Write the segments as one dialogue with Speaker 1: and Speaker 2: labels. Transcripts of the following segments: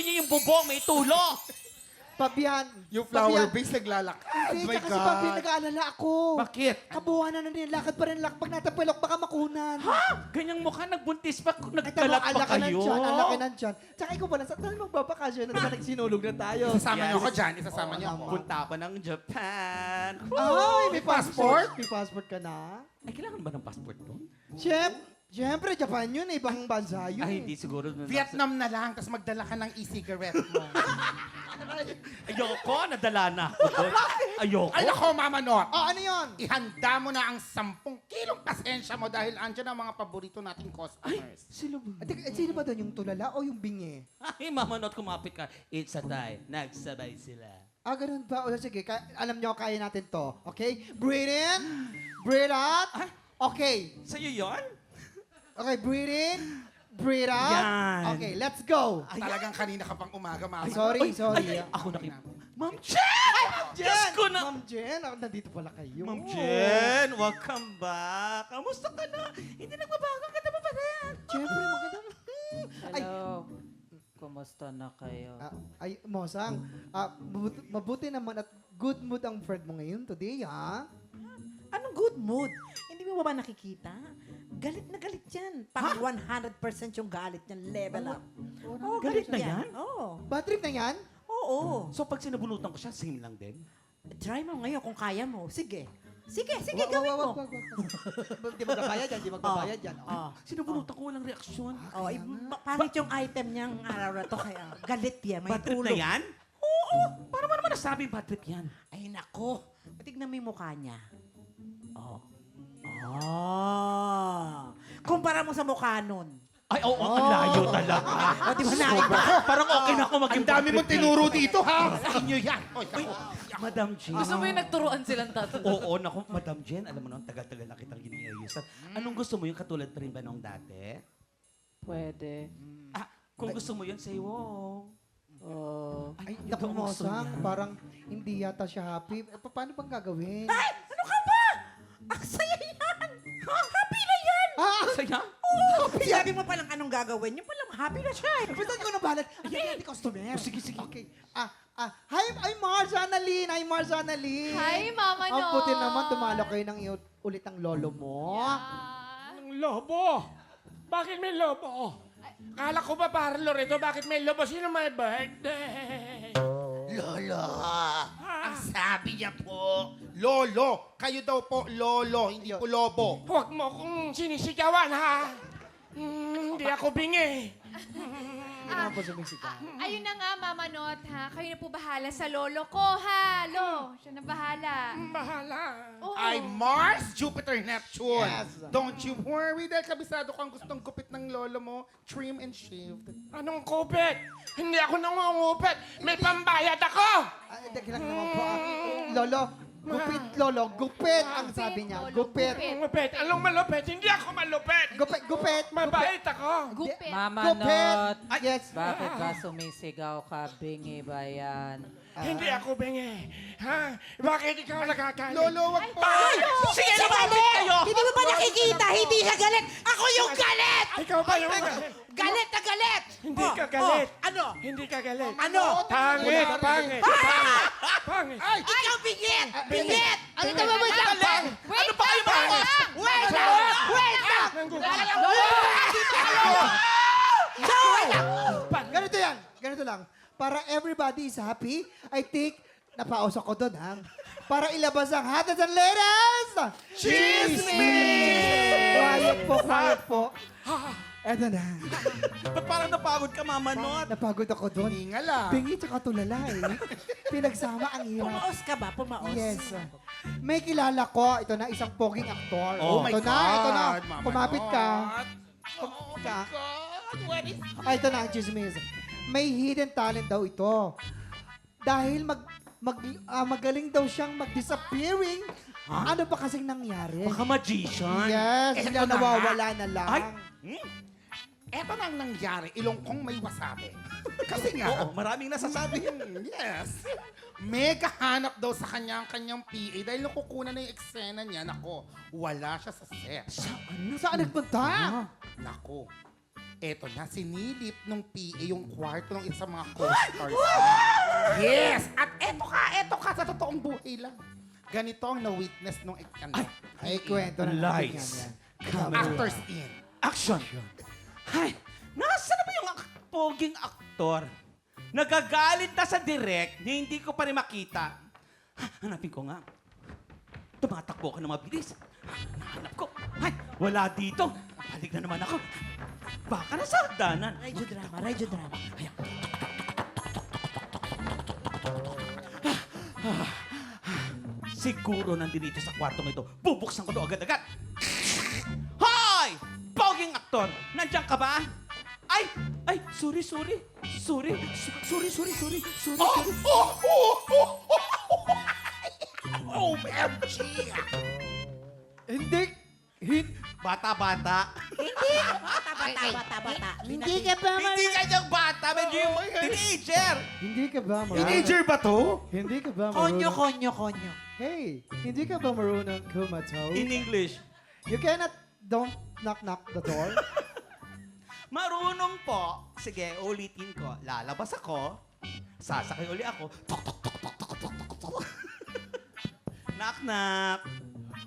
Speaker 1: niyo yung bubong, may tulo.
Speaker 2: Pabian.
Speaker 3: Yung flower
Speaker 2: Pabian.
Speaker 3: base naglalakad.
Speaker 2: Hindi,
Speaker 3: My
Speaker 2: kasi Pabian,
Speaker 3: God.
Speaker 2: nag-aalala ako.
Speaker 1: Bakit?
Speaker 2: Kabuuan na din, lakad pa rin lakad. Pag natapilok, baka makunan.
Speaker 1: Ha? Ganyang mukha, nagbuntis pa,
Speaker 2: Ay, tama,
Speaker 1: nagkalat pa
Speaker 2: alaki ng
Speaker 1: kayo.
Speaker 2: tiyan, alaki ng tiyan. Tsaka ikaw pala, sa tayo magbabakasyon na nagsinulog na tayo.
Speaker 3: Isasama niyo ako dyan. Isasama niyo ako.
Speaker 1: Punta ako ng Japan.
Speaker 2: Ay, may
Speaker 3: passport?
Speaker 2: May passport ka na?
Speaker 1: Ay, kailangan ba ng passport doon?
Speaker 2: Siyempre, Japan yun, ibang bansa yun.
Speaker 1: Ay, hindi siguro.
Speaker 3: Vietnam na lang, tapos magdala ka ng e-cigarette mo.
Speaker 1: Ayoko, nadala na ako doon. Ayoko.
Speaker 3: Ay, nako, Mama Not.
Speaker 2: Oh, ano yun?
Speaker 3: Ihanda mo na ang 10 kilong pasensya mo dahil andyan ang mga paborito nating customers.
Speaker 1: Sino ba?
Speaker 2: Sino ba doon, yung tulala o yung bingi?
Speaker 1: Ay, Mama Not, kumapit ka. It's a tie. Nagsabay sila.
Speaker 2: Ah, ganun ba? O, sige, alam nyo, kaya natin to. Okay? Breathe in. Breathe out. Okay.
Speaker 1: Sa'yo yon?
Speaker 2: Okay, breathe in. Breathe out.
Speaker 1: Yan.
Speaker 2: Okay, let's go.
Speaker 3: Talagang kanina ka pang umaga, Mama.
Speaker 2: Sorry, sorry.
Speaker 1: Ay, ako Ma'am Jen! Diyos ko na!
Speaker 2: Ma'am Jen, nandito pala kayo.
Speaker 1: Ma'am Jen, welcome back. Kamusta ka na? Hindi nagbabago ka na pa rin.
Speaker 2: Siyempre, maganda. Ay,
Speaker 4: Hello. Kumusta na kayo?
Speaker 2: ay, Mosang, mabuti naman at good mood ang friend mo ngayon today, ha?
Speaker 5: Anong good mood? Hindi mo ba nakikita? Galit na galit yan. Pang 100% yung galit niyan. Level up. Oo,
Speaker 1: Galit na yan?
Speaker 5: Oo.
Speaker 2: Bad trip na yan?
Speaker 5: Oo.
Speaker 1: So pag sinabunutan ko siya, same lang din?
Speaker 5: Try mo ngayon kung kaya mo. Sige. Sige,
Speaker 2: Wag,
Speaker 5: gawin
Speaker 2: wag,
Speaker 5: mo.
Speaker 2: wag, wag, wag. Di magbabayad yan, di magbabayad yan.
Speaker 5: Oh.
Speaker 1: Sinabunutan ko, walang reaksyon.
Speaker 5: Oh, pangit yung item niyang araw na to. Kaya galit yan. May
Speaker 1: Bad trip na
Speaker 5: tulog.
Speaker 1: yan? Oo. Paano mo naman nasabing bad trip yan?
Speaker 5: Ay, nako. Tignan mo yung mukha niya. Oh. Oh. Kumpara mo sa mukha nun.
Speaker 1: Ay, oo, ang layo talaga.
Speaker 5: O, di ba naiba?
Speaker 1: Parang okay na ako maging
Speaker 3: Ang dami
Speaker 1: bad
Speaker 3: mong
Speaker 1: trip
Speaker 3: tinuro dito, ha? Sa inyo yan. Oy,
Speaker 1: eh. Madam Jen.
Speaker 4: Gusto mo yung nagturuan silang tatlo?
Speaker 1: Oo, naku, Madam Jen, alam mo na, ang tagal-tagal na kitang giniayusan. Anong gusto mo yung katulad pa rin ba nung dati?
Speaker 4: Pwede.
Speaker 1: Ah, kung gusto mo yun, say wow.
Speaker 4: Oh.
Speaker 2: Ay,
Speaker 1: ikaw
Speaker 2: naku,
Speaker 1: ang gusto
Speaker 2: Mosang,
Speaker 1: niya.
Speaker 2: parang hindi yata siya happy. Paano bang gagawin?
Speaker 5: Ay! Ano ka ba? Ang saya yan! Happy na yan!
Speaker 2: Ah!
Speaker 1: Saya?
Speaker 5: Sabi mo palang anong gagawin. Yung palang happy na siya eh.
Speaker 2: Basta ko na balat. Ayan, yung customer.
Speaker 1: Sige, sige.
Speaker 2: Okay. Hi, Marza Annalyn. Hi, Marza Annalyn.
Speaker 6: Hi, Mama
Speaker 2: Ang puti
Speaker 6: Not.
Speaker 2: naman, tumalo kayo ng ulit ng lolo mo.
Speaker 7: Ang lobo? Bakit may lobo? Kala ko ba para Loreto, bakit may lobo? Sino may birthday?
Speaker 3: Lolo. Ang sabi niya po, Lolo. Kayo daw po, Lolo, hindi po Lobo.
Speaker 7: Huwag mo kong sinisigawan, ha? Hindi ako bingi.
Speaker 2: Hindi naman po sumisigaw.
Speaker 6: Ayun na nga, Mama Not, ha? Kayo na po bahala sa lolo ko, ha? Siya na bahala.
Speaker 7: Bahala.
Speaker 6: Oo.
Speaker 3: Ay, Mars, Jupiter, Neptune.
Speaker 2: Yes.
Speaker 3: Don't you worry dahil kabisado kang gustong gupit ng lolo mo, trim and shaved.
Speaker 7: Anong kupit? Hindi ako nangungupit. May pambayad ako.
Speaker 2: Dahil lang naman po. Lolo, Lolo, gupit ang sabi niya.
Speaker 6: Lolo,
Speaker 2: Gupit.
Speaker 6: gupit.
Speaker 7: Malupit. Anong malupit? Hindi ako malupit.
Speaker 2: Gupit.
Speaker 7: Mabait ako.
Speaker 6: Gupit.
Speaker 4: Mama
Speaker 2: Gupit.
Speaker 4: Not.
Speaker 2: Yes.
Speaker 4: Bakit ba sumisigaw ka? Bingi ba yan?
Speaker 7: Hindi ako bingi. Ha? Bakit ikaw nakakalit?
Speaker 3: Lolo, wag po.
Speaker 1: Sige, lumapit kayo!
Speaker 5: Hindi mo ba nakikita? Hindi siya galit. Ako yung galit!
Speaker 7: Ikaw ba yung...
Speaker 5: Galit na galit!
Speaker 7: Hindi ka galit.
Speaker 5: Ano?
Speaker 7: Hindi ka galit.
Speaker 5: Ano?
Speaker 7: Pangit, pangit. Pangit.
Speaker 3: Ay,
Speaker 5: Ikaw bigit! Bigit!
Speaker 2: Ano tama mo lang?
Speaker 6: Wait pa kayo, Mama!
Speaker 5: Wait lang! Wait lang!
Speaker 2: Ganito yan. Ganito lang. Para everybody is happy, I think, napausa ko doon, ha? Para ilabas ang hottest and latest! Chismis! Quiet po. Eto na.
Speaker 1: Ba't parang napagod ka, Mama Not?
Speaker 2: Napagod ako doon.
Speaker 3: Hininga lang.
Speaker 2: Bingi tsaka tulala eh. Pinagsama ang hirap.
Speaker 5: Pumaos ka ba? Pumaos?
Speaker 2: Yes. May kilala ko. Ito na, isang poging aktor.
Speaker 3: Oh my
Speaker 2: ito
Speaker 3: God,
Speaker 2: na.
Speaker 3: Mama
Speaker 2: Kumapit ka.
Speaker 3: Not.
Speaker 2: Kumapit ka.
Speaker 3: God, what is...
Speaker 2: Ito na, chismis. May hidden talent daw ito. Dahil magaling daw siyang mag-disappearing. Ano ba kasing nangyari?
Speaker 1: Baka magician.
Speaker 2: Yes,
Speaker 3: Eto
Speaker 2: sila
Speaker 3: na
Speaker 2: nawawala na lang.
Speaker 1: Ay!
Speaker 3: Eto na ang nangyari, ilong kong may wasabi. Kasi nga,
Speaker 1: Oo, maraming nasasabi.
Speaker 3: yes. Mega hanap daw sa kanya ang kanyang PA dahil nakukunan na yung eksena niya. Nako, wala siya sa set.
Speaker 2: Saan nagpunta?
Speaker 3: Nako, Eto na, sinilip nung PA yung kwarto ng isang mga co-stars. Yes! At eto ka, sa totoong buhay lang. Ganito ang na-witness nung
Speaker 2: Ay, kwento na natin
Speaker 1: Lights.
Speaker 2: yan.
Speaker 3: actors in.
Speaker 1: Action! Ay, nasa na ba yung poging aktor? Nagagalit na sa direct na hindi ko pa rin makita. Hanapin ko nga. Tumatakbo ka na mabilis. Nahanap ko. Ay, wala dito. Balik na naman ako. Baka na sa hagdanan.
Speaker 5: Radyo drama.
Speaker 1: Ayan. Siguro nandito sa kwartong ito. Bubuksan ko to agad-agad. Hoy! Poging aktor! Nandiyan ka ba? Ay! Sorry.
Speaker 3: OMG!
Speaker 2: Hindi.
Speaker 1: Bata-bata.
Speaker 5: Bata.
Speaker 2: Hindi ka ba
Speaker 1: Hindi kanyang bata, medyo yung teenager.
Speaker 2: Hindi ka ba marunong?
Speaker 1: Teenager ba to?
Speaker 2: Hindi ka ba
Speaker 5: Konyo.
Speaker 2: marunong? Hey, hindi ka ba marunong kumato?
Speaker 1: In English.
Speaker 2: You cannot, don't knock the door.
Speaker 1: Marunong po. Sige, ulitin ko. Lalabas ako. Sasakay uli ako. Tok, tok, tok, tok, tok, tok, tok, tok. Knock, knock.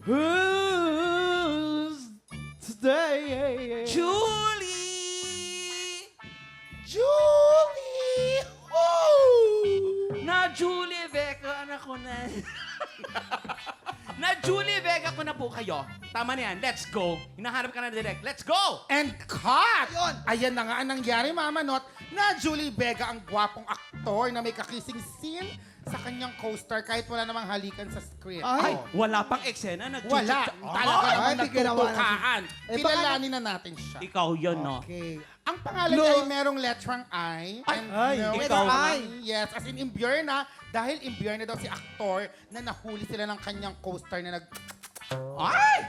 Speaker 2: Who's today?
Speaker 1: Julie!
Speaker 3: Julie!
Speaker 1: Na Julie Vega, anak ko na. Na Julie Vega ko na po kayo. Tama na yan. Let's go. Hinahanap ka na direct. Let's go!
Speaker 3: And cut! Ayan na nga ang nangyari, Mama Not, na Julie Vega ang gwapong aktor na may kakissing scene sa kanyang co-star kahit wala namang halikan sa script.
Speaker 2: Ay,
Speaker 1: Wala pang eksena.
Speaker 3: Wala. Talaga
Speaker 2: Ay,
Speaker 3: naman
Speaker 2: di ginawa na-
Speaker 3: nagtutukaan.
Speaker 2: Eh, baka-
Speaker 3: Kilalanin na natin siya.
Speaker 1: Ikaw yun, no?
Speaker 2: Okay.
Speaker 3: Ang pangalan niya ay merong letrang I. And
Speaker 2: Ay,
Speaker 3: no,
Speaker 1: ikaw.
Speaker 3: Yes, as in Imbierna. Dahil Imbierna daw si aktor na nahuli sila ng kanyang co-star na nag...
Speaker 1: Ay!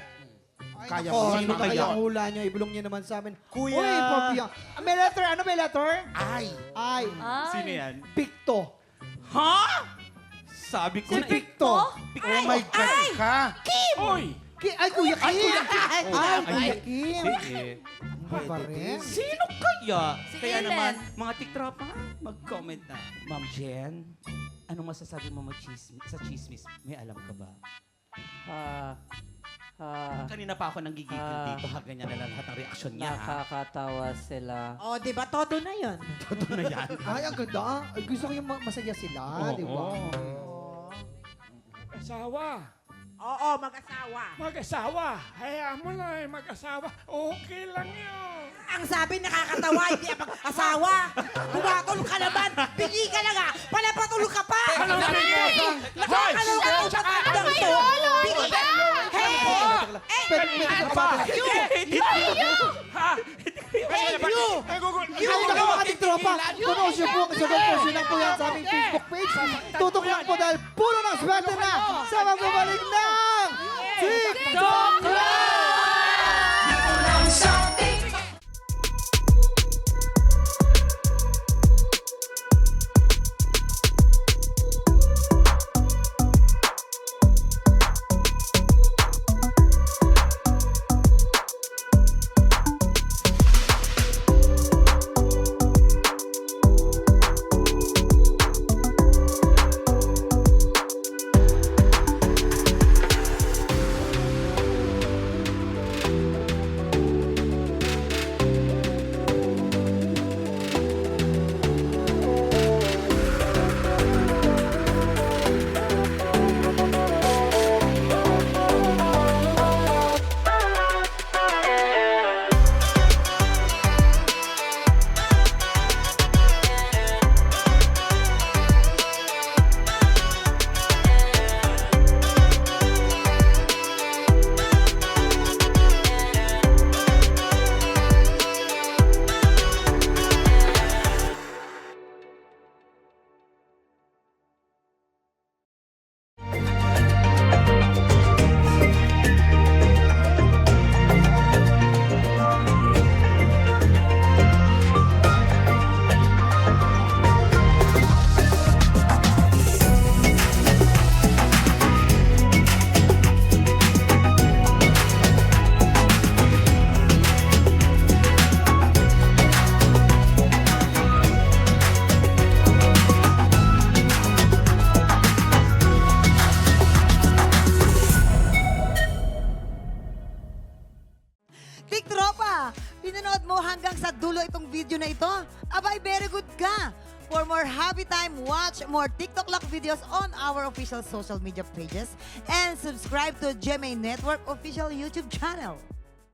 Speaker 3: Kaya
Speaker 2: Nako,
Speaker 3: mo.
Speaker 2: ano
Speaker 1: Sino
Speaker 2: kaya
Speaker 1: kaya?
Speaker 2: ang hula niyo? Ibulong niyo naman sa amin.
Speaker 3: Kuya.
Speaker 2: Uy, papiya. May letter? Ano may letter?
Speaker 3: Ay.
Speaker 2: Ay.
Speaker 1: Sino yan?
Speaker 2: Picto.
Speaker 1: Ha? Sabi ko
Speaker 2: Si
Speaker 1: na
Speaker 2: Picto.
Speaker 3: Oh my God ka.
Speaker 7: Uy!
Speaker 2: Ay, Kuya Kim.
Speaker 1: Kuya Kim.
Speaker 2: Ay, Kuya Kim.
Speaker 1: Sige.
Speaker 2: Ano ba rin?
Speaker 1: Sino kaya?
Speaker 6: Si
Speaker 1: Kaya
Speaker 6: Ellen.
Speaker 1: naman, mga tiktropa, mag-comment na. Ma'am Jen, anong masasabi mo sa chismis? May alam ka ba? Kanina pa ako nanggigigil dito. Ganyan na lang lahat ang reaksyon niya. ha?
Speaker 4: Nakakatawa sila.
Speaker 5: O, di ba? Todo na yun.
Speaker 1: Totoo na yan.
Speaker 2: Ay, ang ganda. Ay, gusto ko yung masaya sila, di ba?
Speaker 7: Asawa.
Speaker 5: Oo, mag-asawa.
Speaker 7: Mag-asawa. Hayaan mo na mag-asawa. Okay lang yun.
Speaker 5: Ang sabi nakakatawa, hindi ang mag-asawa. Kumatulog ka naman. Pili ka na nga. Palapatulog ka pa.
Speaker 7: Ano na rin?
Speaker 5: Nakakaloka ko pa ka to. Pili ka. Hey!
Speaker 7: Hey, you!
Speaker 2: Ay, naku mga tiktropa. Puno siya po. Sagot po siya lang po yan sa aming Facebook page. Tutok lang po dahil puro ng swerte na sa magbabalik ng TikTok Live!
Speaker 8: pinanood mo hanggang sa dulo itong video na ito, abay, very good ka. For more happy time, watch more TikTok Lock videos on our official social media pages and subscribe to GMA Network official YouTube channel.